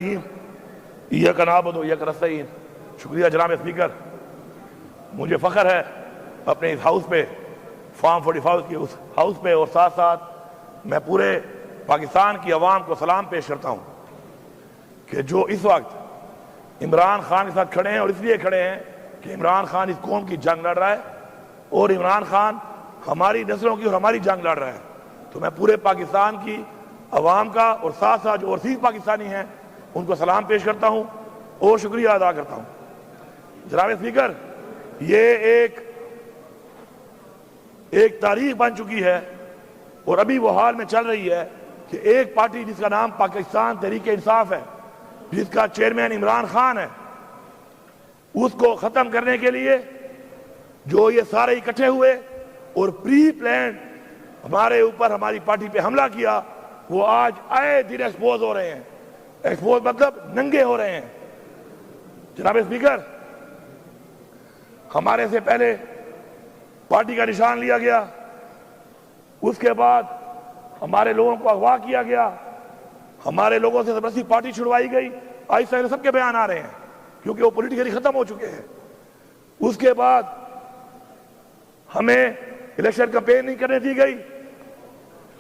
ایاک نعبد و ایاک نستعین۔ شکریہ جناب اسپیکر، مجھے فخر ہے اپنے اس ہاؤس پہ، فارم 45 کی اس ہاؤس پہ، اور ساتھ ساتھ میں پورے پاکستان کی عوام کو سلام پیش کرتا ہوں کہ جو اس وقت عمران خان کے ساتھ کھڑے ہیں، اور اس لیے کھڑے ہیں کہ عمران خان اس قوم کی جنگ لڑ رہا ہے اور عمران خان ہماری نسلوں کی اور ہماری جنگ لڑ رہا ہے۔ تو میں پورے پاکستان کی عوام کا اور ساتھ ساتھ جو اوورسیز پاکستانی ہیں ان کو سلام پیش کرتا ہوں اور شکریہ ادا کرتا ہوں۔ جناب اسپیکر، یہ ایک تاریخ بن چکی ہے اور ابھی وہ حال میں چل رہی ہے کہ ایک پارٹی جس کا نام پاکستان تحریک انصاف ہے، جس کا چیئرمین عمران خان ہے، اس کو ختم کرنے کے لیے جو یہ سارے اکٹھے ہوئے اور پری پلانڈ ہمارے اوپر، ہماری پارٹی پہ حملہ کیا، وہ آج آئے دن ایکسپوز ہو رہے ہیں۔ ایکسپوز مطلب ننگے ہو رہے ہیں۔ جناب اسپیکر، ہمارے سے پہلے پارٹی کا نشان لیا گیا، اس کے بعد ہمارے لوگوں کو اغوا کیا گیا، ہمارے لوگوں سے زبردستی پارٹی چھڑوائی گئی۔ آہستہ آہستہ سب کے بیان آ رہے ہیں کیونکہ وہ پولیٹیکلی ختم ہو چکے ہیں۔ اس کے بعد ہمیں الیکشن کمپین نہیں کرنے دی گئی،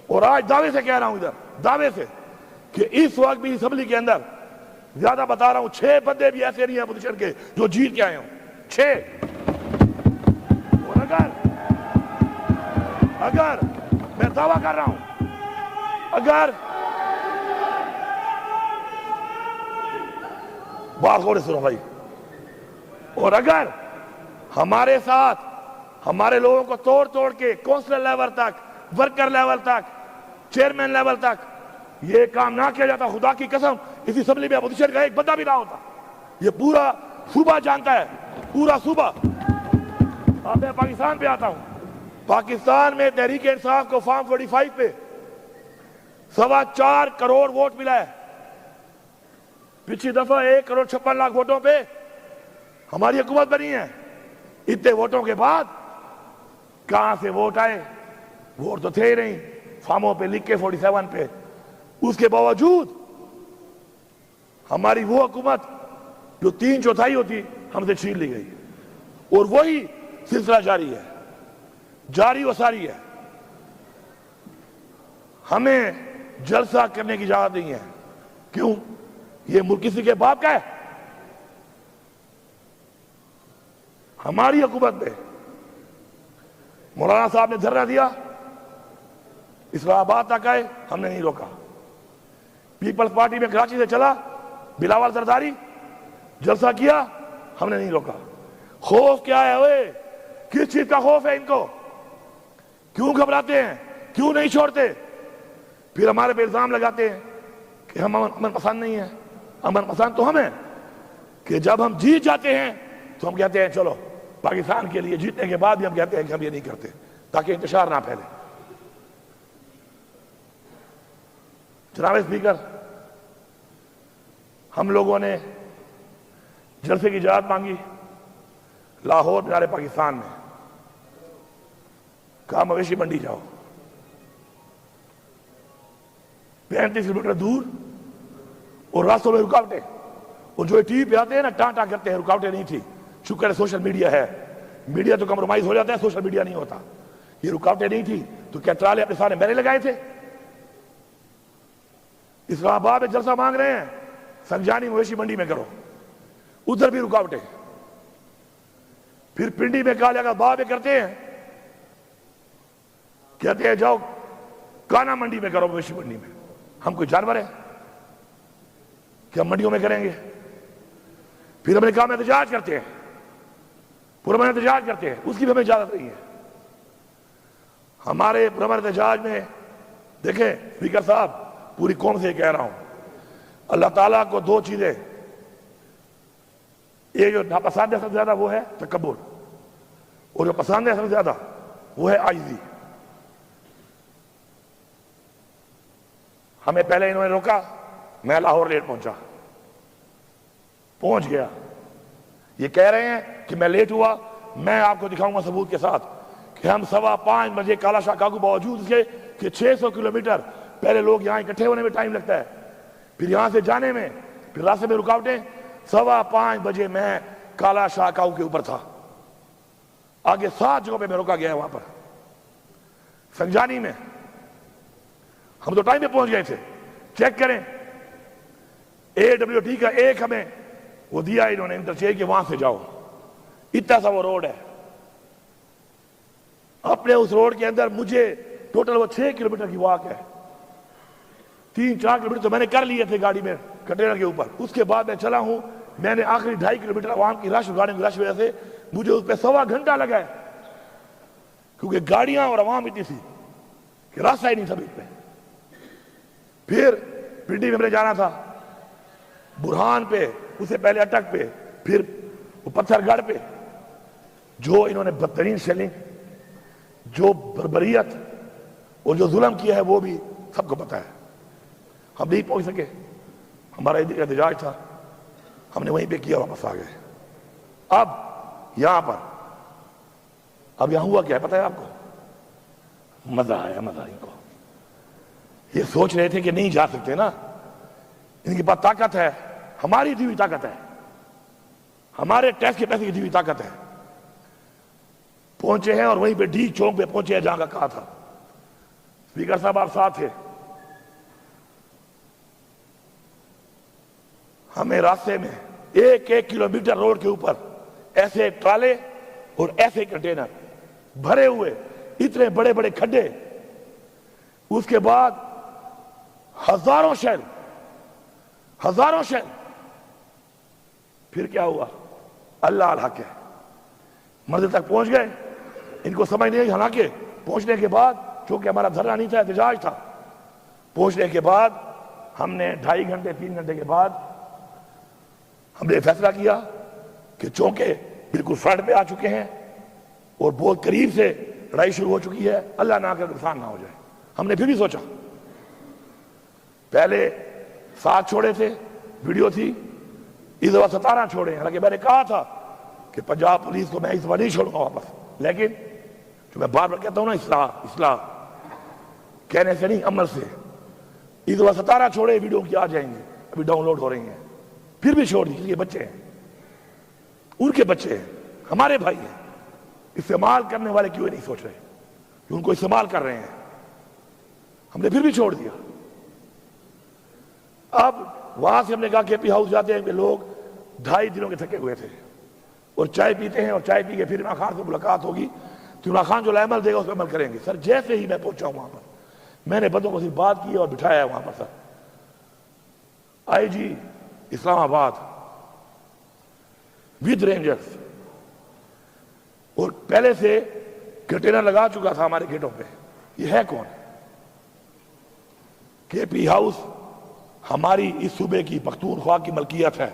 اور آج دعوے سے کہہ رہا ہوں، ادھر دعوے سے، کہ اس وقت بھی اسمبلی کے اندر زیادہ بتا رہا ہوں 6 بندے بھی ایسے نہیں ہیں اپوزیشن کے جو جیت کے آئے ہوں، 6۔ اور اگر میں دعویٰ کر رہا ہوں، اگر بات غور سے سنو بھائی، اور اگر ہمارے ساتھ ہمارے لوگوں کو توڑ کے کونسلر لیول تک، ورکر لیول تک، چیئرمین لیول تک یہ کام نہ کیا جاتا، خدا کی قسم اس اسمبلی میں اپوزیشن کا ایک بندہ بھی نہ ہوتا۔ یہ پورا صوبہ جانتا ہے، پورا صوبہ۔ اب میں پاکستان پہ آتا ہوں۔ پاکستان میں تحریک انصاف کو فارم 45 پہ 4.25 کروڑ ووٹ ملا ہے۔ پچھلی دفعہ 1.56 کروڑ ووٹوں پہ ہماری حکومت بنی ہے۔ اتنے ووٹوں کے بعد کہاں سے ووٹ آئے؟ ووٹ تو تھے ہی نہیں، فارموں پہ لکھ کے 47 پہ۔ اس کے باوجود ہماری وہ حکومت جو 3/4 ہوتی ہم سے چھین لی گئی، اور وہی سلسلہ جاری ہے، جاری و ساری ہے۔ ہمیں جلسہ کرنے کی اجازت نہیں ہے۔ کیوں؟ یہ ملک کسی کے باپ کا ہے؟ ہماری حکومت میں مولانا صاحب نے دھرنا دیا، اسلام آباد تک آئے، ہم نے نہیں روکا۔ پیپلز پارٹی میں کراچی سے چلا بلاول زرداری، جلسہ کیا، ہم نے نہیں روکا۔ خوف کیا ہے؟ اوئے کس چیز کا خوف ہے ان کو؟ کیوں گھبراتے ہیں؟ کیوں نہیں چھوڑتے؟ پھر ہمارے پہ الزام لگاتے ہیں کہ ہم امن پسند نہیں ہیں۔ امن پسند تو ہم ہیں کہ جب ہم جیت جاتے ہیں تو ہم کہتے ہیں چلو پاکستان کے لیے، جیتنے کے بعد بھی ہم کہتے ہیں کہ ہم یہ نہیں کرتے تاکہ انتشار نہ پھیلے۔ جناب اسپیکر، ہم لوگوں نے جلسے کی اجازت مانگی لاہور بنارے پاکستان میں، کہا مویشی منڈی جاؤ، 35 کلومیٹر دور، اور راستوں میں رکاوٹیں، اور جو ٹی وی پہ آتے ہیں نا ٹانٹا کرتے ہیں، رکاوٹیں نہیں تھی۔ شکر ہے سوشل میڈیا ہے، میڈیا تو کمپرومائز ہو جاتا ہے، سوشل میڈیا نہیں ہوتا۔ یہ رکاوٹیں نہیں تھی تو کیا ٹرالے اپنے سارے میرے لگائے تھے؟ اسلام آباد میں جلسہ مانگ رہے ہیں، سنجانی مویشی منڈی میں کرو، ادھر بھی رکاوٹیں۔ پھر پنڈی میں کہا جگہ بعد میں کرتے ہیں، کہتے ہیں جاؤ کانا منڈی میں کرو، مویشی منڈی میں۔ ہم کوئی جانور ہیں کہ ہم منڈیوں میں کریں گے؟ پھر ہم نے کہا ہم احتجاج کرتے ہیں، پرامن احتجاج کرتے ہیں، اس کی بھی ہمیں اجازت نہیں ہے۔ ہمارے پرامن احتجاج میں دیکھیں اسپیکر صاحب، پوری قوم سے کہہ رہا ہوں، اللہ تعالیٰ کو 2 چیزیں، یہ جو ناپسند ہے سب سے زیادہ وہ ہے تکبر، اور جو پسند ہے سب سے زیادہ وہ ہے عاجزی۔ ہمیں پہلے انہوں نے روکا، میں لاہور لیٹ پہنچ گیا۔ یہ کہہ رہے ہیں کہ میں لیٹ ہوا، میں آپ کو دکھاؤں گا ثبوت کے ساتھ کہ ہم 5:15 بجے کالا شاہ کاکو، باوجود اس کے کہ 600 کلومیٹر پہلے لوگ یہاں اکٹھے ہونے میں ٹائم لگتا ہے، پھر یہاں سے جانے میں پھر راستے میں رکاوٹیں. 5:15 بجے میں کالا شاہ کاؤ کے اوپر تھا. آگے 7 جگہوں پہ میں روکا گیا وہاں پر. سنجانی میں ہم تو ٹائم پہ پہنچ گئے تھے. چیک کریں AWT کا ایک ہمیں وہ دیا انہوں نے انٹرچینج کہ وہاں سے جاؤ. اتنا سا وہ روڈ ہے. اپنے اس روڈ کے اندر مجھے ٹوٹل وہ 6 کلومیٹر کی واک ہے. 3-4 کلومیٹر تو میں نے کر لیے تھے گاڑی میں کنٹینر کے اوپر. اس کے بعد میں چلا ہوں. میں نے آخری 2.5 کلومیٹر عوام کی رش گاڑیوں کی رش وجہ سے مجھے اس پہ 1.25 گھنٹہ لگا ہے, کیونکہ گاڑیاں اور عوام اتنی تھی کہ راستہ ہی نہیں تھا بیچ پہ. پھر پنڈی میں ہمیں جانا تھا, برہان پہ, اس سے پہلے اٹک پہ, پھر وہ پتھر گڑھ پہ. جو انہوں نے بدترین شیلنگ, جو بربریت اور جو ظلم کیا ہے وہ بھی سب کو پتا ہے. ہم نہیں پہنچ سکے, ہمارا احتجاج تھا, ہم نے وہیں پہ کیا, واپس آ گئے. اب یہاں پر اب یہاں ہوا کیا ہے پتہ ہے آپ کو؟ مزہ آیا, مزہ ان کو. یہ سوچ رہے تھے کہ نہیں جا سکتے نا, ان کے پاس طاقت ہے, ہماری دی ہوئی طاقت ہے, ہمارے ٹیکس کے پیسے کی دی ہوئی طاقت ہے. پہنچے ہیں اور وہیں پہ ڈی چوک پہ پہنچے ہیں جہاں کا کہا تھا. اسپیکر صاحب آپ ساتھ تھے. ہمیں راستے میں 1 کلومیٹر روڈ کے اوپر ایسے ٹرالے اور ایسے کنٹینر بھرے ہوئے, اتنے بڑے بڑے کھڈے, اس کے بعد ہزاروں شیل. پھر کیا ہوا؟ اللہ الحق ہے, منزل تک پہنچ گئے. ان کو سمجھ نہیں آئی, حالانکہ پہنچنے کے بعد, چونکہ ہمارا دھرنا نہیں تھا, احتجاج تھا, پہنچنے کے بعد ہم نے 2.5 گھنٹے 3 گھنٹے کے بعد ہم نے فیصلہ کیا کہ چونکہ بالکل فرنٹ پہ آ چکے ہیں اور بہت قریب سے لڑائی شروع ہو چکی ہے, اللہ نہ کر نقصان نہ ہو جائے. ہم نے پھر بھی سوچا, پہلے 7 چھوڑے تھے, ویڈیو تھی, اس دفعہ 17 چھوڑے. حالانکہ میں نے کہا تھا کہ پنجاب پولیس کو میں اس دفعہ نہیں چھوڑوں گا واپس, لیکن جو میں بار بار کہتا ہوں نا, اصلاح کہنے سے نہیں, عمل سے. اس دفعہ 17 چھوڑے, ویڈیو کی آ جائیں گے, ابھی ڈاؤن لوڈ ہو رہی ہیں. پھر بھی چھوڑ دی, یہ بچے ہیں, ان کے بچے ہیں, ہمارے بھائی ہیں. استعمال کرنے والے کیوں نہیں سوچ رہے کہ ان کو استعمال کر رہے ہیں؟ ہم نے پھر بھی چھوڑ دیا. اب وہاں سے ہم نے کہا کہ پی ہاؤس جاتے ہیں کہ لوگ 2.5 دنوں کے تھکے ہوئے تھے اور چائے پیتے ہیں, اور چائے پی کے پھر عمران خان سے ملاقات ہوگی تو عمران خان جو عمل دے گا اس پہ عمل کریں گے. سر جیسے ہی میں پہنچا ہوں وہاں پر, میں نے بندوں کو صرف بات کی اور بٹھایا ہے وہاں پر. سر آئی جی اسلام آباد ود رینجرز, اور پہلے سے کنٹینر لگا چکا تھا ہمارے گیٹوں پہ. یہ ہے کون؟ کے پی ہاؤس ہماری اس صوبے کی پختونخوا کی ملکیت ہے.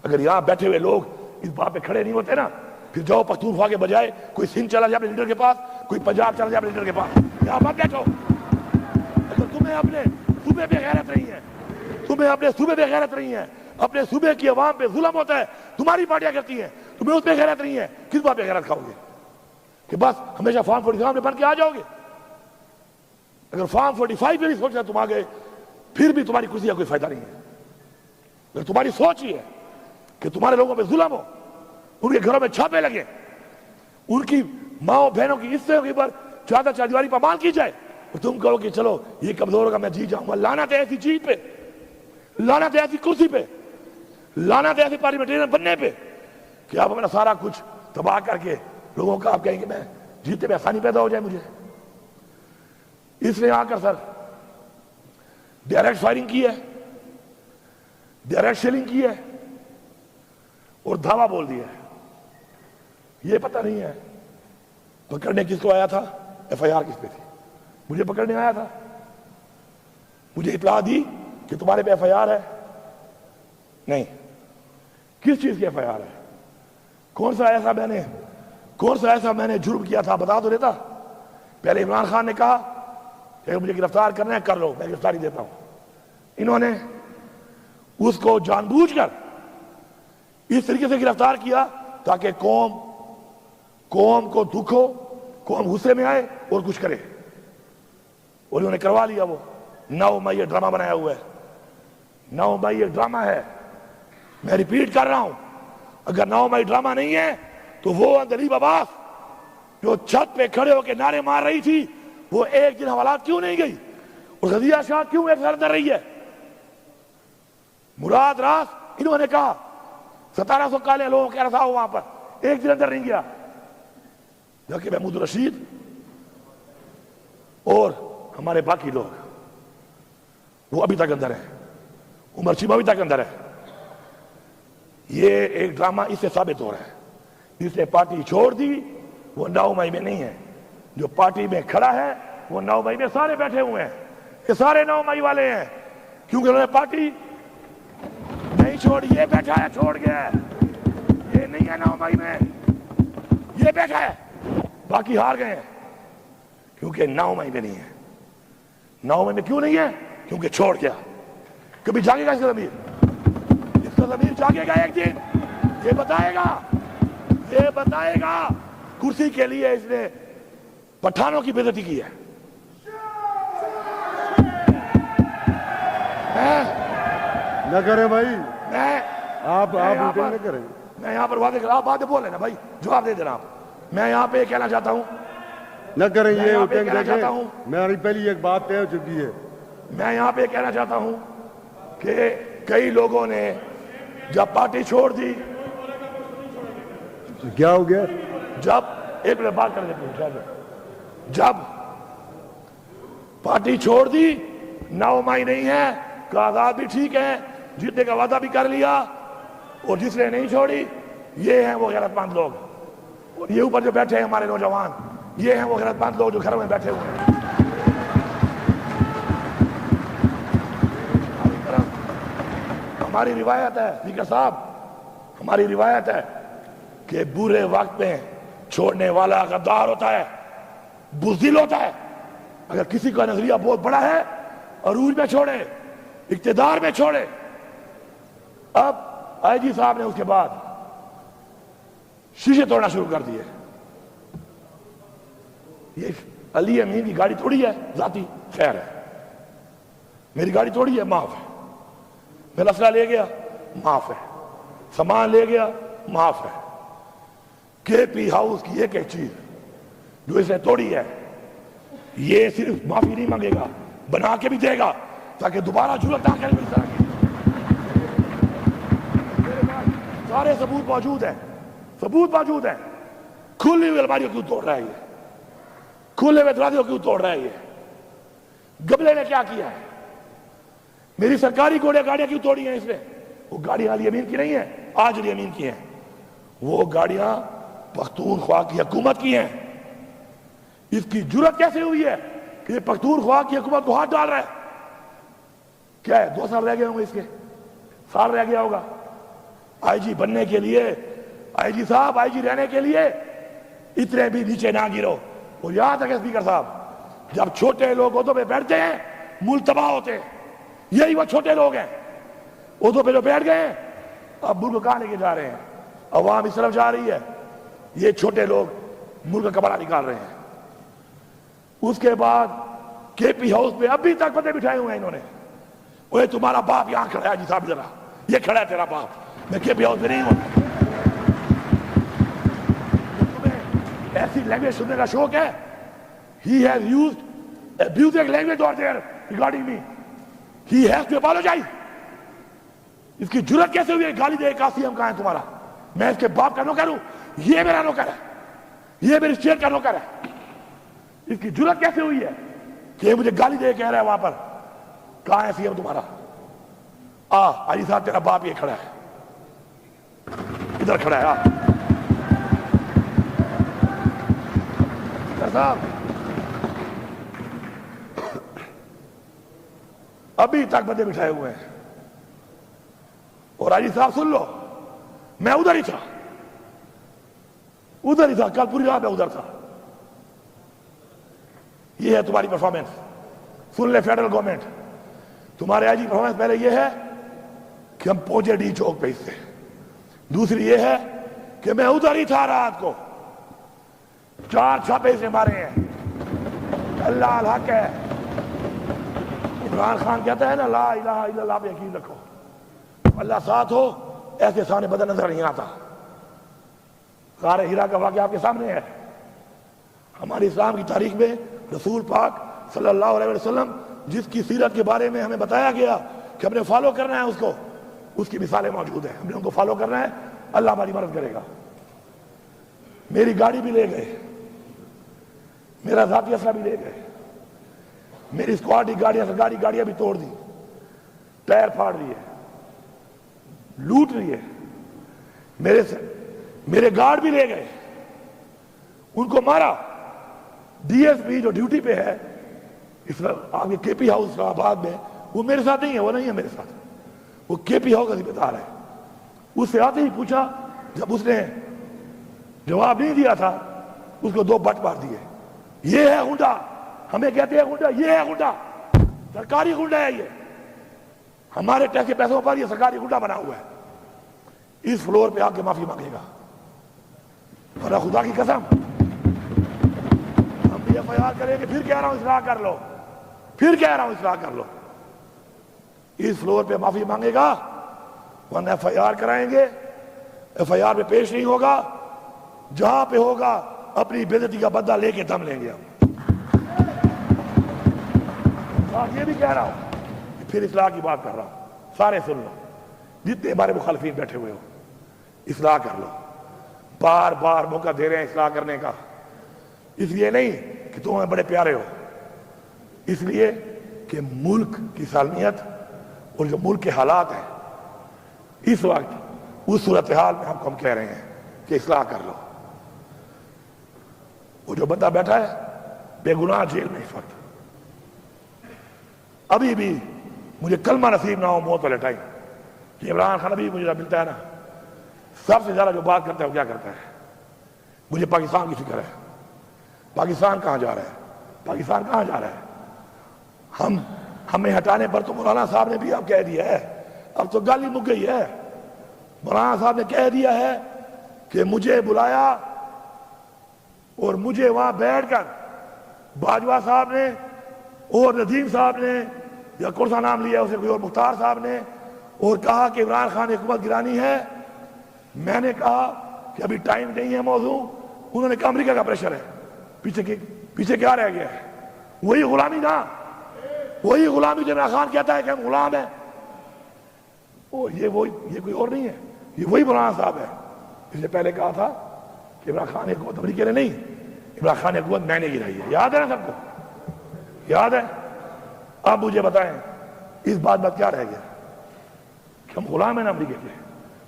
اگر یہاں بیٹھے ہوئے لوگ اس بات پہ کھڑے نہیں ہوتے نا, پھر جاؤ پختونخوا کے بجائے کوئی سندھ چلا جائے اپنے لیڈر کے پاس, کوئی پنجاب چلا جائے اپنے لیڈر کے پاس, یہاں مت بیٹھو. اگر تمہیں اپنے صوبے پہ غیرت نہیں ہے, تمہیں اپنے صوبے پہ غیرت نہیں ہے, اپنے صوبے کی عوام پہ ظلم ہوتا ہے, تمہاری پارٹیاں کرتی ہیں, تمہیں اس پہ غیرت نہیں ہے, کس بات پہ غیرت کھاؤ گے؟ کہ بس ہمیشہ فارم 45 میں بن کے آ جاؤ گے؟ اگر فارم 45 پہ بھی سوچنا تم آ گئے, پھر بھی تمہاری کرسی کا کوئی فائدہ نہیں ہے. اگر تمہاری سوچ ہی ہے کہ تمہارے لوگوں پہ ظلم ہو, ان کے گھروں میں چھاپے لگے, ان کی ماں بہنوں کی حصے کے اوپر چادر چاردیواری پر مال کی جائے, اور تم کہو کہ چلو یہ کمزور ہوگا میں جیت جاؤں گا. لعنت ہے ایسی چیز پہ, لعنت ہے ایسی کرسی پہ, لعنت ہے ایسی پارلیمنٹرین بننے پہ کہ آپ اپنا سارا کچھ تباہ کر کے لوگوں کا آپ کہیں گے میں جیتے پہ آسانی پیدا ہو جائے مجھے. اس لیے آ کر سر ڈائریکٹ فائرنگ کی ہے, ڈائریکٹ شیلنگ کی ہے, اور دھاوا بول دیا ہے. یہ پتہ نہیں ہے پکڑنے کس کو آیا تھا, ایف آئی آر کس پہ تھی. مجھے پکڑنے آیا تھا, مجھے اطلاع دی کہ تمہارے پہ ایف آئی آر ہے. نہیں, کس چیز کی ایف آئی آر ہے؟ کون سا ایسا میں نے جرم کیا تھا بتا تو دیتا. پہلے عمران خان نے کہا کہ مجھے گرفتار کرنا ہے کر لو, میں گرفتاری دیتا ہوں. انہوں نے اس کو جان بوجھ کر اس طریقے سے گرفتار کیا تاکہ قوم کو دکھ ہو, قوم غصے میں آئے اور کچھ کرے, اور انہوں نے کروا لیا. وہ 9 مئی یہ ڈرامہ بنایا ہوا ہے. 9 مئی ایک ڈرامہ ہے میں ریپیٹ کر رہا ہوں، اگر 9 مئی ڈرامہ نہیں ہے تو وہ عندلیب عباس جو چھت پہ کھڑے ہو کے نعرے مار رہی تھی، وہ ایک دن حوالات کیوں نہیں گئی؟ اور غزیہ شاہ کیوں ایک سر اندر رہی ہے؟ مراد راس انہوں نے کہا 1700 کالے لوگوں کے رسا ہو وہاں پر، ایک دن اندر نہیں گیا، جبکہ محمود رشید اور ہمارے باقی لوگ وہ ابھی تک اندر ہیں، عمر چیمہ ابھی تک اندر ہے۔ یہ ایک ڈرامہ اس سے ثابت ہو رہا ہے، جس نے پارٹی چھوڑ دی وہ 9 مئی میں نہیں ہے، جو پارٹی میں کھڑا ہے وہ 9 مئی میں سارے بیٹھے ہوئے ہیں، یہ سارے 9 مئی والے ہیں، کیونکہ انہوں نے پارٹی نہیں چھوڑی، یہ بیٹھا ہے چھوڑ گیا ہے، یہ نہیں ہے 9 مئی میں، یہ بیٹھا ہے، باقی ہار گئے ہیں، کیونکہ 9 مئی میں نہیں ہے۔ 9 مئی میں کیوں نہیں ہے؟ کیونکہ چھوڑ گیا۔ کبھی جاگے گا اس کا ضمیر؟ اس کا ضمیر جاگے گا ایک دن، یہ بتائے گا، یہ بتائے گا کرسی کے لیے اس نے پٹھانوں کی بے عزتی کی ہے۔ نہ کریں بھائی، میں آپ میٹنگ نہ کریں۔ میں یہاں پر واضح کر رہا ہوں، آپ باتیں بول لینا بھائی، جواب دے دینا آپ۔ میں یہاں پہ کہنا چاہتا ہوں، نہ کریں یہ یہاں پہ میٹنگ کہنا چاہتا دیکھیں، ہوں، میری پہلی ایک بات طے ہو چکی ہے۔ میں یہاں پہ کہنا چاہتا ہوں کہ کئی لوگوں نے جب پارٹی چھوڑ دی، کیا ہو گیا؟ جب ایک منٹ بات کر دیتے ہیں، جب پارٹی چھوڑ دی 9 مئی نہیں ہے، قرارداد بھی ٹھیک ہے، جیتنے کا وعدہ بھی کر لیا، اور جس نے نہیں چھوڑی یہ ہیں وہ غیرت مند لوگ، اور یہ اوپر جو بیٹھے ہیں ہمارے نوجوان، یہ ہیں وہ غیرت مند لوگ جو گھروں میں بیٹھے ہوئے ہیں۔ ہماری روایت ہے اسپیکر صاحب، ہماری روایت ہے کہ برے وقت میں چھوڑنے والا غدار ہوتا ہے، بزدل ہوتا ہے۔ اگر کسی کا نظریہ بہت بڑا ہے، عروج میں چھوڑے، اقتدار میں چھوڑے۔ اب آئی جی صاحب نے اس کے بعد شیشے توڑنا شروع کر دیے۔ یہ علی امین کی گاڑی توڑی ہے ذاتی، خیر ہے، میری گاڑی توڑی ہے، معاف ہے، میرا اسلحہ لے گیا، معاف ہے، سامان لے گیا، معاف ہے۔ کے پی ہاؤس کی ایک چیز جو اسے توڑی ہے، یہ صرف معافی نہیں مانگے گا، بنا کے بھی دے گا تاکہ دوبارہ جرأت نہ کرے۔ اس طرح کی سارے ثبوت موجود ہیں، ثبوت موجود ہیں۔ کھلی ہوئی الماریوں کیوں توڑ رہا ہے یہ؟ کھلے ہوئے دروازوں کیوں توڑ رہا ہے یہ؟ گبلے نے کیا کیا ہے؟ میری سرکاری گاڑیاں کیوں توڑی ہیں اس نے؟ وہ گاڑیاں علی امین کی نہیں ہیں، آج علی امین کی ہیں، وہ گاڑیاں پختونخوا کی حکومت کی ہیں۔ اس کی جرأت کیسے ہوئی ہے کہ یہ پختونخوا کی حکومت کو ہاتھ ڈال رہا ہے؟ کیا ہے 2 سال رہ گئے ہوں گے، اس کے سال رہ گیا ہوگا۔ آئی جی بننے کے لیے، آئی جی صاحب آئی جی رہنے کے لیے اتنے بھی نیچے نہ گرو۔ اور یاد ہے کہ اسپیکر صاحب، جب چھوٹے لوگ عہدوں پہ بیٹھتے ہیں ملک تباہ ہوتے ہیں، یہی وہ چھوٹے لوگ ہیں عہدوں پہ جو بیٹھ گئے ہیں، اب ملک کہاں لے کے جا رہے ہیں؟ عوام اس طرف جا رہی ہے، یہ چھوٹے لوگ ملک کا کپڑا نکال رہے ہیں۔ اس کے بعد کے پی ہاؤس پہ ابھی تک بندے بٹھائے ہوئے ہیں انہوں نے، وہ تمہارا باپ یہاں کھڑا ہے جی صاحب، ذرا یہ کھڑا ہے تیرا باپ، میں کے پی ہاؤس پہ نہیں ہوں۔ تمہیں ایسی لینگویج سننے کا شوق ہے؟ He has used abusive language out there regarding me. He has to apologize. اس کی جرأت کیسے ہوئی ہے گالی دے؟ قاسم کہاں ہے تمہارا؟ میں اس کے باپ کا نوکر ہوں، یہ میرا نوکر ہے، یہ میری اسٹیٹ کا نوکر ہے۔ اس کی جرأت کیسے ہوئی ہے کہ یہ مجھے گالی دے کہہ رہا ہے وہاں پر؟ کہاں ہے سی ایم تمہارا؟ علی صاحب تیرا باپ یہ کھڑا ہے، ادھر کھڑا ہے۔ صاحب ابھی تک بندے بٹھائے ہوئے ہیں، اور علی صاحب سن لو، میں ادھر ہی تھا، کل پوری رات میں ادھر تھا۔ یہ ہے تمہاری پرفارمنس، سن لے فیڈرل گورنمنٹ، تمہارے آئی جی پرفارمنس پہلے یہ ہے کہ ہم پہنچے ڈی چوک پہ، اس سے دوسری یہ ہے کہ میں ادھر ہی تھا رات کو، 4 چھاپے سے مارے ہیں۔ اللہ الحق ہے، عمران خان کہتا ہے نا لا الہ الا اللہ پہ یقین رکھو، اللہ ساتھ ہو ایسے سامنے بدن نظر نہیں آتا. غار ہیرا کا واقعہ آپ کے سامنے ہے. ہماری اسلام کی تاریخ میں رسول پاک صلی اللہ علیہ وسلم جس کی سیرت کے بارے میں ہمیں بتایا گیا کہ ہم نے فالو کرنا ہے اس کو، اس کی مثالیں موجود ہیں. ہم نے ان کو فالو کرنا ہے، اللہ ہماری مدد کرے گا. میری گاڑی بھی لے گئے، میرا ذاتی اسلحہ بھی لے گئے، میری اسکواڈ کی گاڑیاں بھی توڑ دی، ٹائر پھاڑ دیے، لوٹ لیے. میرے گارڈ بھی لے گئے، ان کو مارا. ڈی ایس پی جو ڈیوٹی پہ ہے آپ کے کے پی ہاؤس اسلام آباد میں، وہ میرے ساتھ نہیں ہے، وہ نہیں ہے میرے ساتھ، وہ کے پی ہاؤس کا ذمہ دار ہے. اس سے آتے ہی پوچھا، جب اس نے جواب نہیں دیا تھا اس کو 2 بٹ مار دیے. یہ ہے غنڈا، ہمیں کہتے ہیں غنڈا، یہ ہے غنڈا، سرکاری غنڈا ہے. یہ ہمارے ٹیکس کے پیسوں پر یہ سرکاری غنڈا بنا ہوا ہے. اس فلور پہ آ کے معافی مانگے گا، ورنہ خدا کی قسم ہم بھی ایف آئی آر کریں گے. پھر کہہ رہا ہوں اصلاح کر لو، پھر کہہ رہا ہوں اصلاح کر لو. اس فلور پہ معافی مانگے گا، ورنہ ایف آئی آر کرائیں گے. ایف آئی آر پہ پیش نہیں ہوگا، جہاں پہ ہوگا اپنی بے عزتی کا بدلہ لے کے دم لیں گے ہم. اور یہ بھی کہہ رہا ہوں، پھر اصلاح کی بات کر رہا ہوں، سارے سن لو، جتنے ہمارے مخالفین بیٹھے ہوئے ہو، اصلاح کر لو. بار بار موقع دے رہے ہیں اصلاح کرنے کا، اس لیے نہیں کہ تم ہمیں بڑے پیارے ہو، اس لیے کہ ملک کی سالمیت اور جو ملک کے حالات ہیں اس وقت، اس صورتحال میں ہم کہہ رہے ہیں کہ اصلاح کر لو. وہ جو بندہ بیٹھا ہے بے گناہ جیل میں اس وقت، ابھی بھی مجھے کلمہ نصیب نہ ہو موت والے ٹائم کہ عمران خان ابھی مجھے ملتا ہے نا، سب سے زیادہ جو بات کرتا ہے وہ کیا کرتا ہے؟ مجھے پاکستان کی فکر ہے. پاکستان کہاں جا رہا ہے؟ پاکستان کہاں جا رہا ہے؟ ہمیں ہٹانے پر تو مولانا صاحب نے بھی اب کہہ دیا ہے، اب تو گالی مک گئی ہے. مولانا صاحب نے کہہ دیا ہے کہ مجھے بلایا اور مجھے وہاں بیٹھ کر باجوہ صاحب نے اور ندیم صاحب نے، یا کون سا نام لیا اسے کوئی اور، مختار صاحب نے، اور کہا کہ عمران خان نے حکومت گرانی ہے. میں نے کہا کہ ابھی ٹائم نہیں ہے موضوع. انہوں نے کہا امریکہ کا پریشر ہے. پیچھے کیا رہ گیا ہے؟ وہی غلامی نا، وہی غلامی جو عمران خان کہتا ہے کہ ہم غلام ہیں. یہ کوئی اور نہیں ہے، یہ وہی مولانا صاحب ہے. اس نے پہلے کہا تھا کہ عمران خان نے حکومت امریکہ نے نہیں، عمران خان نے حکومت میں نے گرائی ہے. یاد ہے نا سب کو؟ یاد ہے؟ اب مجھے بتائیں اس بات میں کیا رہ گیا کہ ہم غلام ہیں نا امریکہ کے؟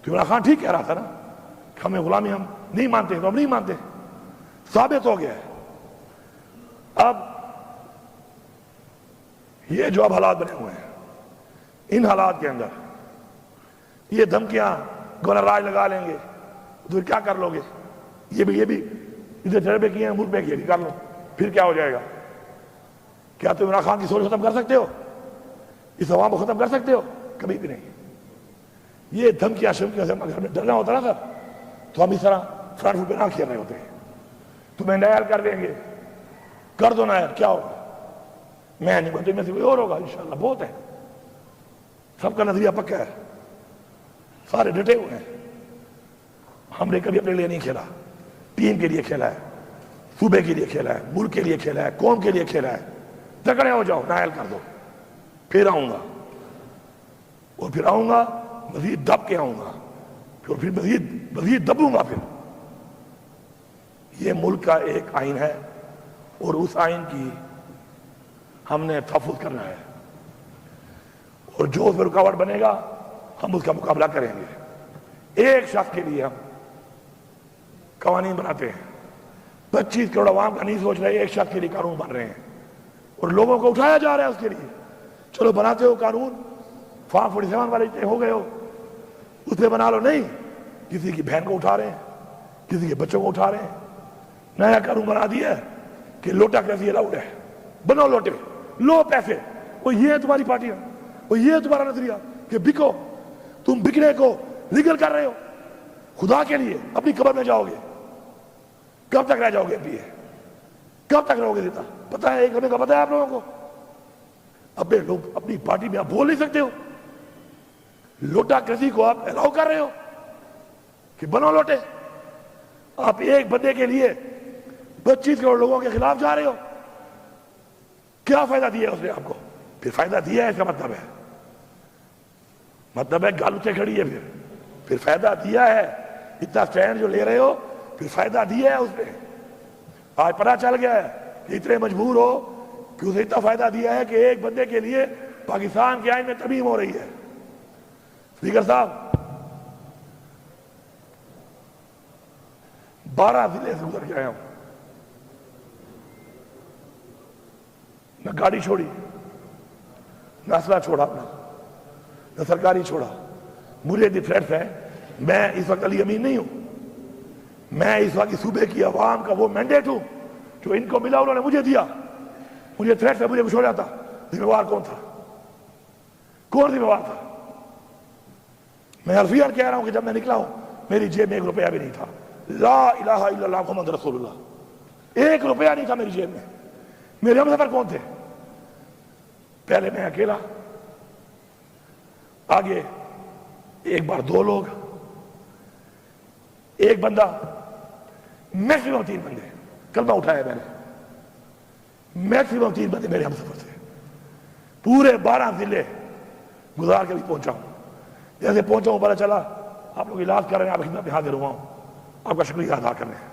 تو عمران خان ٹھیک کہہ رہا تھا نا کہ ہمیں غلامی ہم نہیں مانتے، تو ہم نہیں مانتے. ثابت ہو گیا ہے. اب یہ جو اب حالات بنے ہوئے ہیں، ان حالات کے اندر یہ دھمکیاں گورنر راج لگا لیں گے تو کیا کر لو گے؟ یہ بھی ادھر تجربے کیے ہیں، ملک میں کیے، کر لو، پھر کیا ہو جائے گا؟ کیا تم عمران خان کی سوچ ختم کر سکتے ہو؟ اس عوام کو ختم کر سکتے ہو؟ کبھی بھی نہیں. یہ دھمکیاں شمکیاں سے ہمیں ڈرنا ہوتا نا سر، تو ہم اس طرح فرنٹ فٹ پہ نہ کھیل رہے ہوتے. تمہیں نائر کر دیں گے، کر دو نائر، کیا ہوگا؟ میں نہیں بنتے، میں سے کوئی اور ہوگا انشاءاللہ. بہت ہے، سب کا نظریہ پکا ہے، سارے ڈٹے ہوئے ہیں. ہم نے کبھی اپنے لیے نہیں کھیلا، ٹیم کے لیے کھیلا ہے، صوبے کے لیے کھیلا ہے، ملک کے لیے کھیلا ہے، قوم کے لیے کھیلا ہے. تکڑے ہو جاؤ، نائل کر دو، پھر آؤں گا، اور پھر آؤں گا مزید دب کے آؤں گا، پھر مزید دبوں گا. پھر یہ ملک کا ایک آئین ہے اور اس آئین کی ہم نے تحفظ کرنا ہے، اور جو اس میں رکاوٹ بنے گا ہم اس کا مقابلہ کریں گے. ایک شخص کے لیے ہم قوانین بناتے ہیں، 25 کروڑ عوام کا نہیں سوچ رہے، ایک شخص کے لیے قانون بن رہے ہیں اور لوگوں کو اٹھایا جا رہا ہے اس کے لیے. چلو بناتے ہو قانون، فارم 47 والے ہو گئے ہو، اس پہ بنا لو. نہیں، کسی کی بہن کو اٹھا رہے ہیں، کسی کے بچوں کو اٹھا رہے ہیں. نیا قانون بنا دیا ہے کہ لوٹا کیسی الاؤڈ ہے، بنو لوٹے، لو پیسے. وہ یہ ہے تمہاری پارٹیاں، وہ یہ ہے تمہارا نظریہ کہ بکو. تم بکنے کو لیگل کر رہے ہو. خدا کے لیے اپنی قبر میں جاؤ گے، کب تک رہ جاؤ گے؟ کب تک رہو گے زندہ؟ پتہ ہے، ایک ہمیں کا پتہ ہے آپ لوگوں کو؟ اپنے لوگ اپنی پارٹی میں آپ بول نہیں سکتے ہو. لوٹا کرسی کو آپ الاؤ کر رہے ہو کہ بنو لوٹے. آپ ایک بندے کے لیے 25 کروڑ لوگوں کے خلاف جا رہے ہو. کیا فائدہ دیا ہے اس نے آپ کو؟ پھر فائدہ دیا ہے اس کا مطلب ہے گل اتنے کھڑی ہے. پھر فائدہ دیا ہے. اتنا سٹینڈ جو لے رہے ہو پھر فائدہ دیا ہے اس نے. آج پتہ چل گیا ہے کہ اتنے مجبور ہو کہ اسے اتنا فائدہ دیا ہے کہ ایک بندے کے لیے پاکستان کے آئین میں ترمیم ہو رہی ہے. اسپیکر صاحب 12 ضلع سے گزر کے آیا ہوں. نہ گاڑی چھوڑی, نہ اسلحہ چھوڑا اپنا, نہ سرکاری چھوڑا. مجھے دی تھریٹس ہے. میں اس وقت علی امین نہیں ہوں. میں اس وقت صوبے کی عوام کا وہ مینڈیٹ ہوں جو ان کو ملا, انہوں نے مجھے دیا. مجھے تھریٹس ہے, مجھے کچھ ہو جاتا. ذمہ وار کون تھا؟ کون ذمہ وار تھا؟ میں حرفیاً کہہ رہا ہوں کہ جب میں نکلا ہوں میری جیب میں 1 روپیہ بھی نہیں تھا. لا الہ الا اللہ محمد رسول اللہ. 1 روپیہ نہیں تھا میری جیب میں. میرے ہم سفر کون تھے؟ پہلے میں اکیلا, آگے ایک بار 2 لوگ, ایک بندہ, میکسیمم 3 بندے. کلمہ اٹھایا میں نے. میکسیمم 3 بندے میرے ہم سفر تھے. پورے 12 ضلع گزار کے بھی پہنچا ہوں. جیسے پہنچا ہوں پتہ چلا آپ لوگ علاج کر رہے ہیں, آپ خدمت میں حاضر ہوا ہوں. آپ کا شکریہ ادا کر رہے ہیں.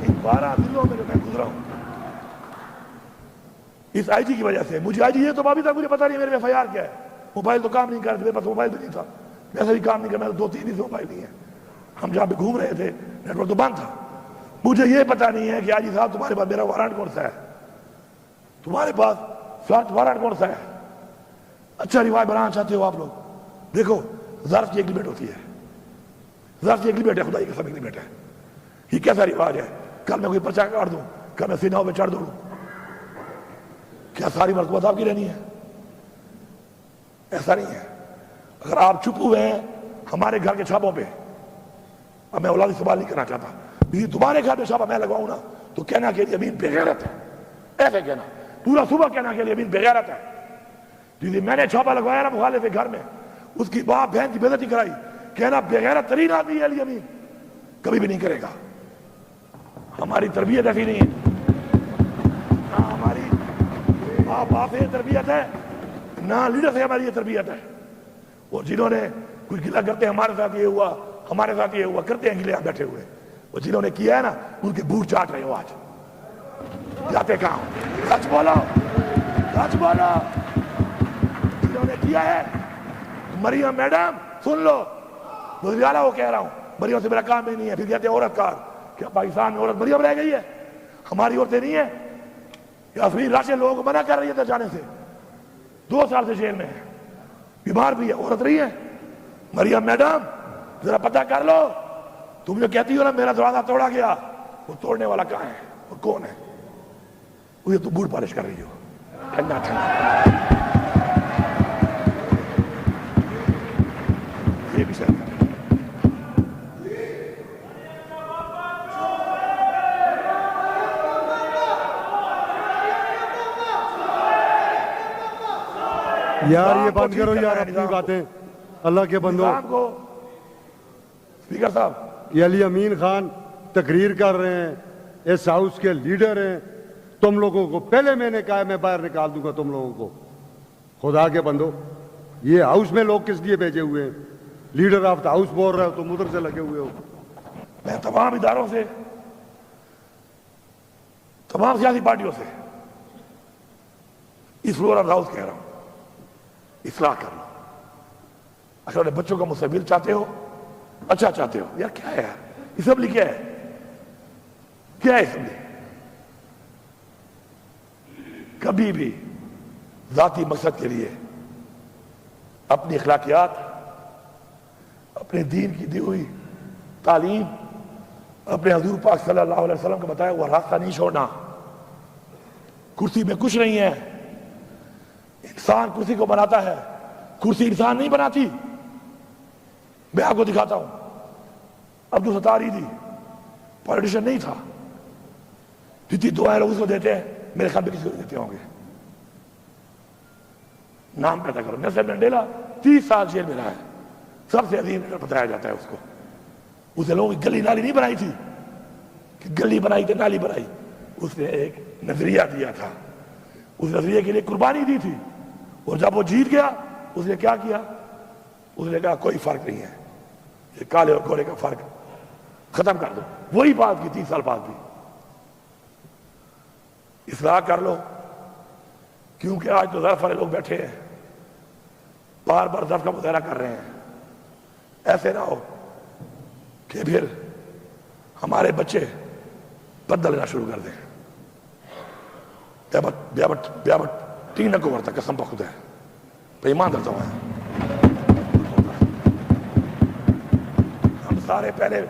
ان 12 ضلعوں میں جو میں گزرا ہوں اس آئی جی کی وجہ سے. مجھے آئی جی یہ تو ابھی تک مجھے پتا نہیں میرے ایف آئی آر کیا ہے. موبائل تو کام نہیں کر رہے, میرے پاس موبائل بھی نہیں تھا. ویسے بھی کام نہیں کر, میں 2-3 دن سے موبائل نہیں ہے. ہم جہاں پہ گھوم رہے تھے نیٹ ورک تو بند تھا. مجھے یہ پتا نہیں ہے کہ آئی جی صاحب تمہارے پاس میرا وارنٹ کون سا ہے, تمہارے پاس فلٹ وارنٹ کون سا ہے. اچھا رواج بنانا چاہتے ہو آپ لوگ. دیکھو ظرف کی ایگریمنٹ ہوتی ہے, ظرف کی ایگریمنٹ ہے, خدائی قسم ایگریمنٹ ہے. یہ کیسا رواج ہے؟ کل میں کوئی پرچہ کاٹ دوں, کل میں سیناؤں پہ چڑھ دوں, کیا ساری مرتبہ آپ کی رہنی ہے؟ ایسا نہیں ہے. اگر آپ چپ ہوئے ہیں ہمارے گھر کے چھاپوں پہ, اب میں اولادی سوال نہیں کرنا چاہتا, تمہارے گھر پہ چھاپا میں لگواؤں نا تو کہنا کہ امین بے غیرت ہے. ایسے کہنا پورا صبح کہنا کہ امین بے غیرت ہے. میں نے چھاپا لگوایا نا مخالف کے گھر میں, اس کی باپ بہن کی بے عزتی کرائی, کہنا بے غیرت ترین آدمی ہے علی امین. کبھی بھی نہیں کرے گا. ہماری تربیت ایسی نہیں ہے. نہ ہماری باپ سے تربیت ہے, نہ لیڈر سے ہماری یہ تربیت ہے. اور جنہوں نے کچھ گلا کرتے ہیں ہمارے ساتھ یہ ہوا, ہمارے ساتھ یہ ہوا, کرتے ہیں گلے آپ بیٹھے ہوئے. اور جنہوں نے کیا ہے نا ان کے بوٹ چاٹ رہے ہو آج. جاتے کہاں؟ سچ بولو, سچ بولو. جنہوں نے کیا ہے, مریم میڈم سن لو, وزیر وہ کہہ رہا ہوں, مریم سے میرا کام ہی نہیں ہے. پھر کہتے ہیں عورت کار. کیا پاکستان میں عورت مریم رہ گئی ہے؟ ہماری عورتیں نہیں ہیں. یاسمین راشد لوگوں کو منع کر رہی ہے جانے سے, 2 سال سے جیل میں ہے, بیمار بھی ہے, عورت رہی ہے. مریم میڈم ذرا پتہ کر لو. تم جو کہتی ہو نا میرا دروازہ توڑا گیا, وہ توڑنے والا کہاں ہے, وہ کون ہے؟ وہ تو بوٹ پالش کر رہی ہو. ٹھنڈا ٹھنڈا یہ بھی شاید یار یہ بند کرو یار اپنی باتیں, اللہ کے بندو. اسپیکر صاحب یہ علی امین خان تقریر کر رہے ہیں, اس ہاؤس کے لیڈر ہیں. تم لوگوں کو پہلے میں نے کہا ہے میں باہر نکال دوں گا تم لوگوں کو. خدا کے بندو, یہ ہاؤس میں لوگ کس لیے بھیجے ہوئے ہیں؟ لیڈر آف دا ہاؤس بول رہے ہو, تم ادھر سے لگے ہوئے ہو. میں تمام اداروں سے, تمام سیاسی پارٹیوں سے اس فلور آف ہاؤس کہہ رہا ہوں, اصلاح کر لو. اگر بچوں کا مستقبل چاہتے ہو, اچھا چاہتے ہو, یار کیا ہے یار اسمبلی, کیا ہے, کیا ہے اسمبلی؟ کبھی بھی ذاتی مقصد کے لیے اپنی اخلاقیات, اپنے دین کی دی ہوئی تعلیم, اپنے حضور پاک صلی اللہ علیہ وسلم کا بتایا ہوا راستہ نہیں چھوڑنا. کرسی میں کچھ نہیں ہے. انسان کرسی کو بناتا ہے, کرسی انسان نہیں بناتی. میں آپ کو دکھاتا ہوں, عبدالستار ایدھی پولیٹیشین نہیں تھا. جتنی دعائیں لوگ اس کو دیتے ہیں میرے خیال میں کسی کو دیتے ہوں گے. نام پیدا کرو. نیلسن منڈیلا 30 سال جیل میں رہا ہے, سب سے عظیم لیڈر بتایا جاتا ہے اس کو. اسے لوگوں کی گلی نالی نہیں بنائی تھی کہ گلی بنائی تو نالی بنائی, اس نے ایک نظریہ دیا تھا, اس نظریے کے لیے قربانی دی تھی, اور جب وہ جیت گیا اس نے کیا کیا؟ اس نے کہا کوئی فرق نہیں ہے, یہ کالے اور گورے کا فرق ختم کر دو. وہی بات کی 30 سال بعد بھی. اصلاح کر لو, کیونکہ آج تو ظرف والے لوگ بیٹھے ہیں, بار بار ظرف کا مظاہرہ کر رہے ہیں. ایسے نہ ہو کہ پھر ہمارے بچے بدل لینا شروع کر دیں. بیابٹ 3 کو ورتا قسم پہ خدا ہے, پہ ایمان درتا ہوا ہے. ہم سارے پہلے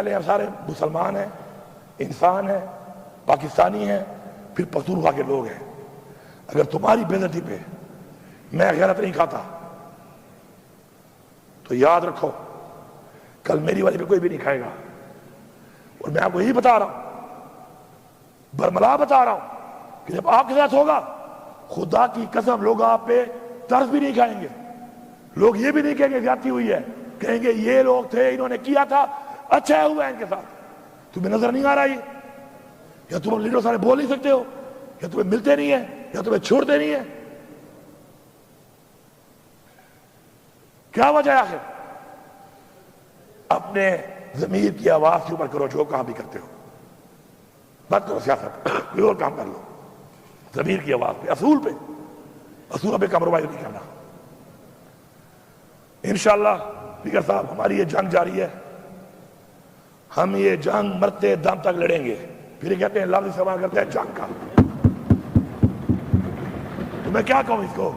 ہم سارے مسلمان ہیں, انسان ہیں, پاکستانی ہیں, پھر پختونخوا کے لوگ ہیں. اگر تمہاری بےعزتی پہ میں غیرت نہیں کھاتا تو یاد رکھو کل میری والی پہ کوئی بھی نہیں کھائے گا. اور میں آپ کو یہی بتا رہا ہوں, برملا بتا رہا ہوں کہ جب آپ کے ساتھ ہوگا خدا کی قسم لوگ آپ پہ ترس بھی نہیں کھائیں گے. لوگ یہ بھی نہیں کہیں گے زیادتی ہوئی ہے, کہیں گے یہ لوگ تھے انہوں نے کیا تھا, اچھا ہوا ہے ان کے ساتھ. تمہیں نظر نہیں آ رہا یہ, یا تم لیڈر سارے بول نہیں سکتے ہو, یا تمہیں ملتے نہیں ہیں, یا تمہیں چھوڑتے نہیں ہیں؟ کیا وجہ ہے آخر؟ اپنے ضمیر کی آواز کے اوپر کرو جو کام بھی کرتے ہو, مت کرو سیاست, کوئی اور کام کر لو. ضمیر کی آواز پہ, اصول پہ کمپرومائز نہیں کرنا. انشاءاللہ اسپیکر صاحب ہماری یہ جنگ جاری ہے, ہم یہ جنگ مرتے دم تک لڑیں گے. پھر یہ کہتے ہیں لفظ استعمال کرتے ہیں جنگ کا, تو میں کیا کہوں اس کو؟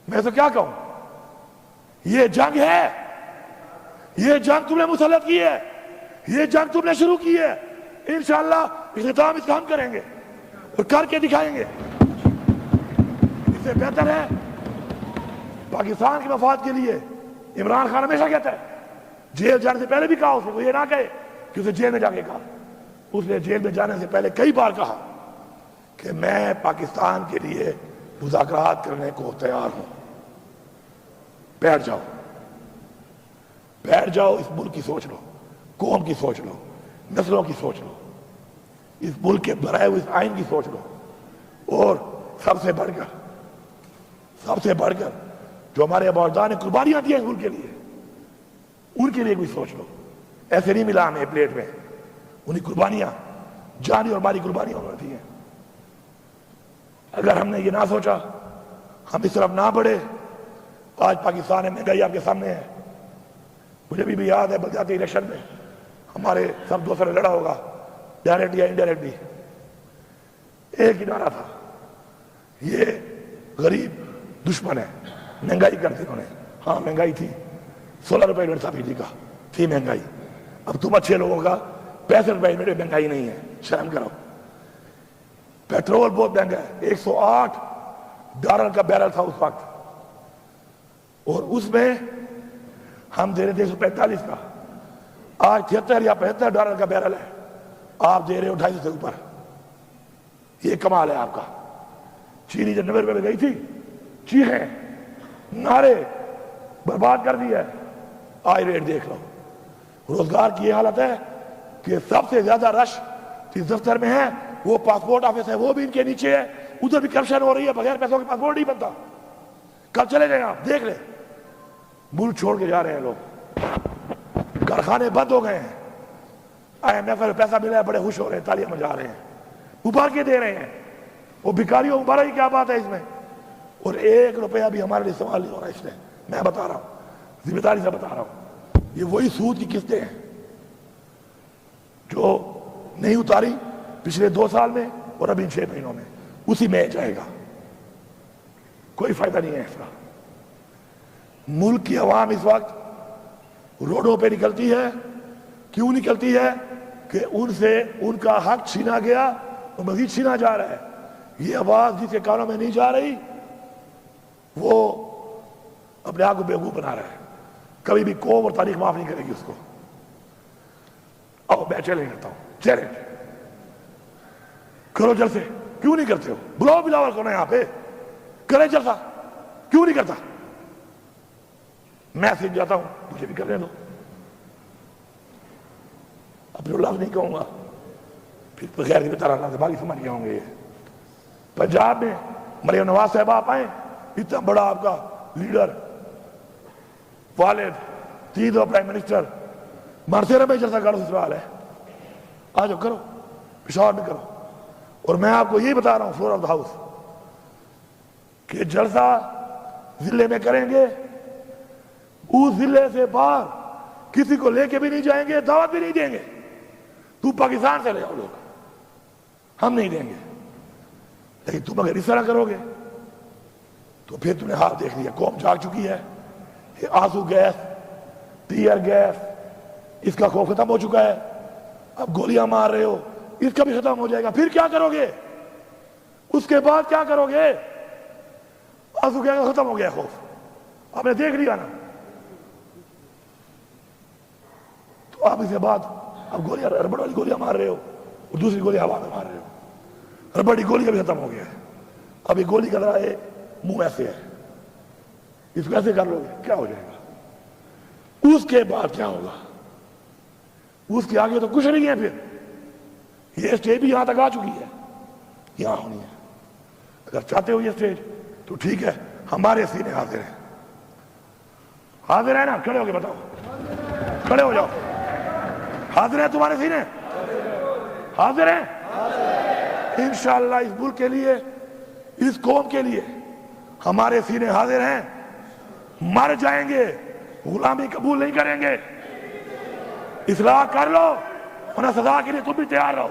میں تو کیا کہوں؟ یہ جنگ ہے, یہ جنگ تم نے مسلط کی ہے, یہ جنگ تم نے شروع کی ہے. انشاءاللہ اختتام اس کا ہم کریں گے اور کر کے دکھائیں گے. اس سے بہتر ہے پاکستان کے مفاد کے لیے. عمران خان ہمیشہ کہتا ہے, جیل جانے سے پہلے بھی کہا اس نے, وہ یہ نہ کہے کہ اسے جیل میں جا کے کہا. اس نے جیل میں جانے سے پہلے کئی بار کہا کہ میں پاکستان کے لیے مذاکرات کرنے کو تیار ہوں. بیٹھ جاؤ, اس ملک کی سوچ لو, قوم کی سوچ لو, نسلوں کی سوچ لو, اس ملک کے بنائے ہوئے اس آئین کی سوچ لو, اور سب سے بڑھ کر جو ہمارے اباؤجداد نے قربانیاں دی ہیں اس ملک کے لیے, ان کے لیے کوئی سوچ لو. ایسے نہیں ملا ہمیں پلیٹ میں, انہیں قربانیاں, جانی اور مالی قربانیاں انہوں نے دی ہیں. اگر ہم نے یہ نہ سوچا, ہم اس طرف نہ بڑھے, آج پاکستان میں مہنگائی آپ کے سامنے ہے. مجھے بھی یاد ہے بلدیاتی الیکشن میں ہمارے سب دوستوں نے لڑا ہوگا, ڈائریکٹ یا انڈائریکٹلی, ایک ہی نعرہ تھا, یہ غریب دشمن ہے. مہنگائی کر دی انہوں نے, ہاں مہنگائی تھی, 16 روپے یونٹ تھا بجلی کا, تھی مہنگائی. اب تم اچھے لوگوں کا 65 روپے یونٹ مہنگائی نہیں ہے, شرم کرو. پیٹرول بہت مہنگا ہے, $108 کا بیرل تھا اس وقت, اور اس میں ہم دے رہے تھے 145 کا. آج 73 یا $75 کا بیرل ہے, آپ دے رہے ہو 250 سے اوپر. یہ کمال ہے آپ کا. چینی جب 90 روپے میں گئی تھی, چیخیں, نعرے, برباد کر دی ہے. آج ریٹ دیکھ لو. روزگار کی یہ حالت ہے کہ سب سے زیادہ رش جس دفتر میں ہے وہ پاسپورٹ آفس ہے, وہ بھی ان کے نیچے ہے. ادھر بھی کرپشن ہو رہی ہے, بغیر پیسوں کے پاسپورٹ نہیں بنتا. کل چلے جائیں آپ دیکھ لیں, ملک چھوڑ کے جا رہے ہیں لوگ, کارخانے بند ہو گئے ہیں. IMF میں پیسہ ملا ہے, بڑے خوش ہو رہے ہیں, تالیاں بجا رہے ہیں, مبارکیں دے رہے ہیں. وہ بھکاریوں مبارک کی کیا بات ہے اس میں؟ اور 1 روپیہ بھی ہمارے لیے استعمال نہیں ہو رہا اس میں. میں بتا رہا ہوں, ذمہ داری سے بتا رہا ہوں, یہ وہی سود کی قسطیں ہیں جو نہیں اتاری پچھلے 2 سال میں اور ابھی 6 مہینوں میں, اسی میں جائے گا. کوئی فائدہ نہیں ہے اس کا. ملک کی عوام اس وقت روڈوں پہ نکلتی ہے. کیوں نکلتی ہے؟ کہ ان سے ان کا حق چھینا گیا اور مزید چھینا جا رہا ہے. یہ آواز جس کے کانوں میں نہیں جا رہی وہ اپنے آپ کو بیوقوف بنا رہا ہے. کبھی بھی قوم اور تاریخ معاف نہیں کرے گی اس کو. میں چیلنج کرتا ہوں, چیلنج کرو جلسے. کیوں نہیں کرتے ہو؟ بلاؤ بلاول کو نا یہاں پہ, کرے جلسہ، کیوں نہیں کرتا؟ میں سیکھ جاتا ہوں، مجھے بھی کرنے دو. اپنے لفظ نہیں کہوں گا، پھر بغیر کی طرح اللہ باقی سمجھ گئے ہوں گے. پنجاب میں مریم نواز صاحب آپ آئیں، اتنا بڑا آپ کا لیڈر، والد، تیسرا پرائم منسٹر، مارسیرا میں جلسہ کرو، سسرال ہے، آ جاؤ کرو، پشاور میں کرو. اور میں آپ کو یہی بتا رہا ہوں فلور آف دا ہاؤس کہ جلسہ ضلع میں کریں گے، اس ضلع سے باہر کسی کو لے کے بھی نہیں جائیں گے، دعوت بھی نہیں دیں گے. تو پاکستان سے لے آؤ لوگ، ہم نہیں دیں گے. لیکن تم اگر اس طرح کرو گے تو پھر تم نے حال دیکھ لیا. قوم جاگ چکی ہے. یہ آنسو گیس، ٹیئر گیس، اس کا خوف ختم ہو چکا ہے. اب گولیاں مار رہے ہو، اس کا بھی ختم ہو جائے گا. پھر کیا کرو گے؟ اس کے بعد کیا کرو گے؟ آنسو گیس ختم ہو گیا خوف، آپ نے دیکھ لیا نا. تو آپ اس کے بعد اب گولیاں، ربڑ والی گولیاں مار رہے ہو اور دوسری گولی ہوا میں مار رہے ہو. ربڑ کی گولی کا بھی ختم ہو گیا ہے. اب یہ گولی کا ذرا ہے منہ ایسے ہے، اس کو ایسے کر لو گے کیا ہو جائے گا؟ اس کے بعد کیا ہوگا؟ اس کے آگے تو کچھ نہیں ہے. پھر یہ اسٹیج بھی یہاں تک آ چکی ہے، یہاں ہونی ہے. اگر چاہتے ہو یہ اسٹیج تو ٹھیک ہے، ہمارے سینے حاضر ہیں. حاضر ہے نا؟ کھڑے ہو کے بتاؤ، کھڑے ہو جاؤ. حاضر ہے تمہارے سینے؟ حاضر ہیں انشاءاللہ. اس ملک کے لیے، اس قوم کے لیے ہمارے سینے حاضر ہیں. مر جائیں گے، غلامی قبول نہیں کریں گے. اصلاح کر لو، ورنہ سزا کے لیے تم بھی تیار رہو.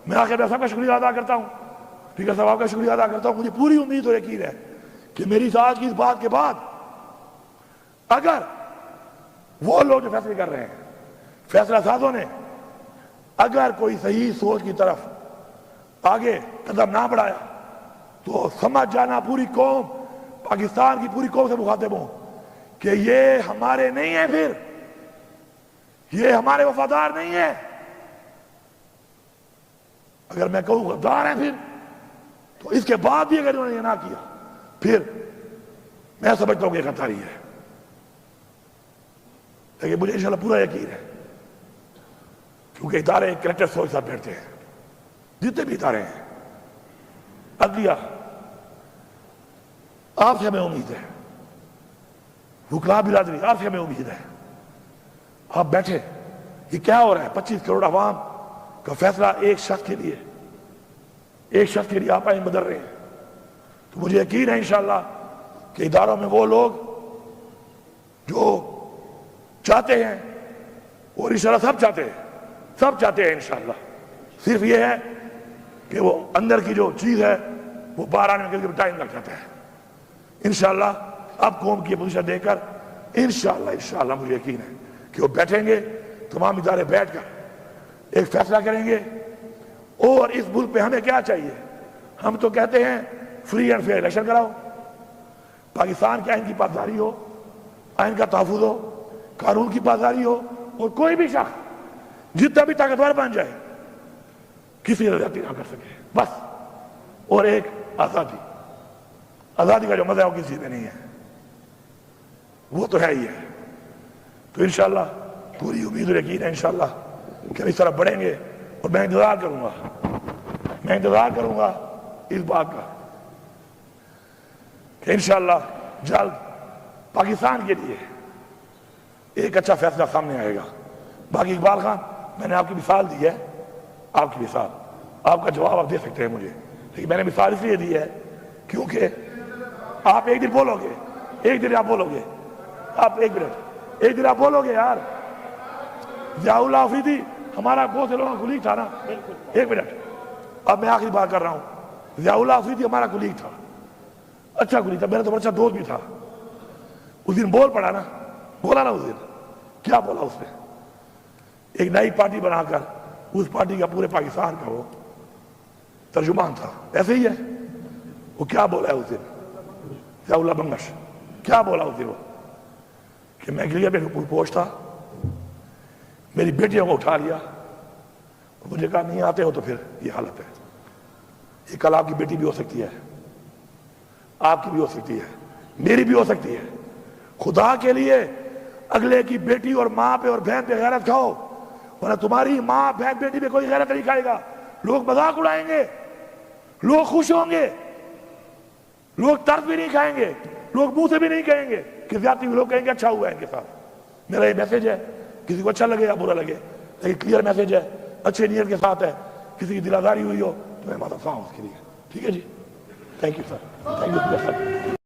میں آخر میں سب کا شکریہ ادا کرتا ہوں، اسپیکر صاحب کا شکریہ ادا کرتا ہوں. مجھے پوری امید اور یقین ہے کہ میری ساتھ کی اس بات کے بعد اگر وہ لوگ جو فیصلے کر رہے ہیں، فیصلہ سازوں نے اگر کوئی صحیح سوچ کی طرف آگے قدم نہ بڑھایا تو سمجھ جانا پوری قوم، پاکستان کی پوری قوم سے مخاطب ہوں کہ یہ ہمارے نہیں ہیں، پھر یہ ہمارے وفادار نہیں ہیں. اگر میں کہوں غدار ہیں پھر، تو اس کے بعد بھی اگر انہوں نے یہ نہ کیا پھر میں سمجھتا ہوں کہ غداری ہے. لیکن مجھے انشاءاللہ پورا یقین ہے، کیونکہ ادارے کریکٹر سوچ ساتھ بیٹھتے ہیں. جتنے بھی ادارے ہیں، عدلیہ، آپ سے ہمیں امید ہے، حکام برادری، آپ سے ہمیں امید ہے. آپ بیٹھے، یہ کیا ہو رہا ہے؟ 25 کروڑ عوام کا فیصلہ ایک شخص کے لیے، ایک شخص کے لیے آپ آئیں بدل رہے ہیں. تو مجھے یقین ہے انشاءاللہ کہ اداروں میں وہ لوگ جو چاہتے ہیں، اور انشاءاللہ سب چاہتے ہیں، سب چاہتے ہیں انشاءاللہ. صرف یہ ہے کہ وہ اندر کی جو چیز ہے وہ باہر آنے میں ٹائم لگ جاتا ہے. انشاءاللہ اب قوم کی پوزیشن دے کر انشاءاللہ مجھے یقین ہے کہ وہ بیٹھیں گے، تمام ادارے بیٹھ کر ایک فیصلہ کریں گے. اور اس ملک پہ ہمیں کیا چاہیے؟ ہم تو کہتے ہیں فری اینڈ فیئر الیکشن کراؤ، پاکستان کے آئین کی پاسداری ہو، آئین کا تحفظ ہو، قانون کی پاسداری ہو، اور کوئی بھی شخص جتنا بھی طاقتور بن جائے کسی نے زیادتی نہ کر سکے بس. اور ایک آزادی، آزادی کا جو مزہ ہے وہ کسی میں نہیں ہے، وہ تو ہے ہی ہے. تو انشاءاللہ پوری امید اور یقین ہے انشاءاللہ کہ ہم اس طرح بڑھیں گے. اور میں انتظار کروں گا اس بات کا کہ انشاءاللہ جلد پاکستان کے لیے ایک اچھا فیصلہ سامنے آئے گا. باقی اقبال خان، میں نے آپ کی مثال دی ہے، آپ کی مثال، آپ کا جواب آپ دے سکتے ہیں مجھے، لیکن میں نے مثال اس لیے دی ہے کیونکہ آپ ایک دن بولو گے، ایک دن آپ بولو گے، آپ ایک دن آپ بولو گے یار. ضیاء اللہ آفریدی ہمارا بہت سے لوگوں کا کلیگ تھا نا. ایک منٹ، اب میں آخری بات کر رہا ہوں. ضیاء اللہ آفریدی ہمارا کلیگ تھا، اچھا کلیگ تھا، میرا تو اچھا دوست بھی تھا. اس دن بول پڑا نا، بولا نا اس دن. کیا بولا اس نے؟ ایک نئی پارٹی بنا کر اس پارٹی کا پورے پاکستان کا وہ ترجمان تھا. ایسے ہی ہے. وہ کیا بولا ہے اس دن؟ ضیاء اللہ بنگش کیا بولا اس دن؟ وہ کہ میں گلیئر پہ پوچھ تھا، میری بیٹیوں کو اٹھا لیا، مجھے کہا نہیں آتے ہو تو پھر یہ حالت ہے. یہ کل آپ کی بیٹی بھی ہو سکتی ہے، آپ کی بھی ہو سکتی ہے, میری بھی ہو سکتی ہے. خدا کے لیے اگلے کی بیٹی اور ماں پہ اور بہن پہ غیرت کھاؤ, ورنہ تمہاری ماں بہن بیٹی پہ کوئی غیرت نہیں کھائے گا. لوگ مذاق اڑائیں گے, لوگ خوش ہوں گے, لوگ طرز بھی نہیں کھائیں گے, لوگ منہ سے بھی نہیں کہیں گے کہ زیادتی بھی, لوگ کہیں گے اچھا ہوا ہے ان کے ساتھ. میرا یہ میسج ہے, کسی کو اچھا لگے یا برا لگے, لیکن کلیئر میسج ہے, اچھے نیت کے ساتھ ہے. کسی کی دل آزاری ہوئی ہو تو میں معذرت خواہ ہوں اس کے لیے. ٹھیک ہے جی, thank you sir, thank you sir.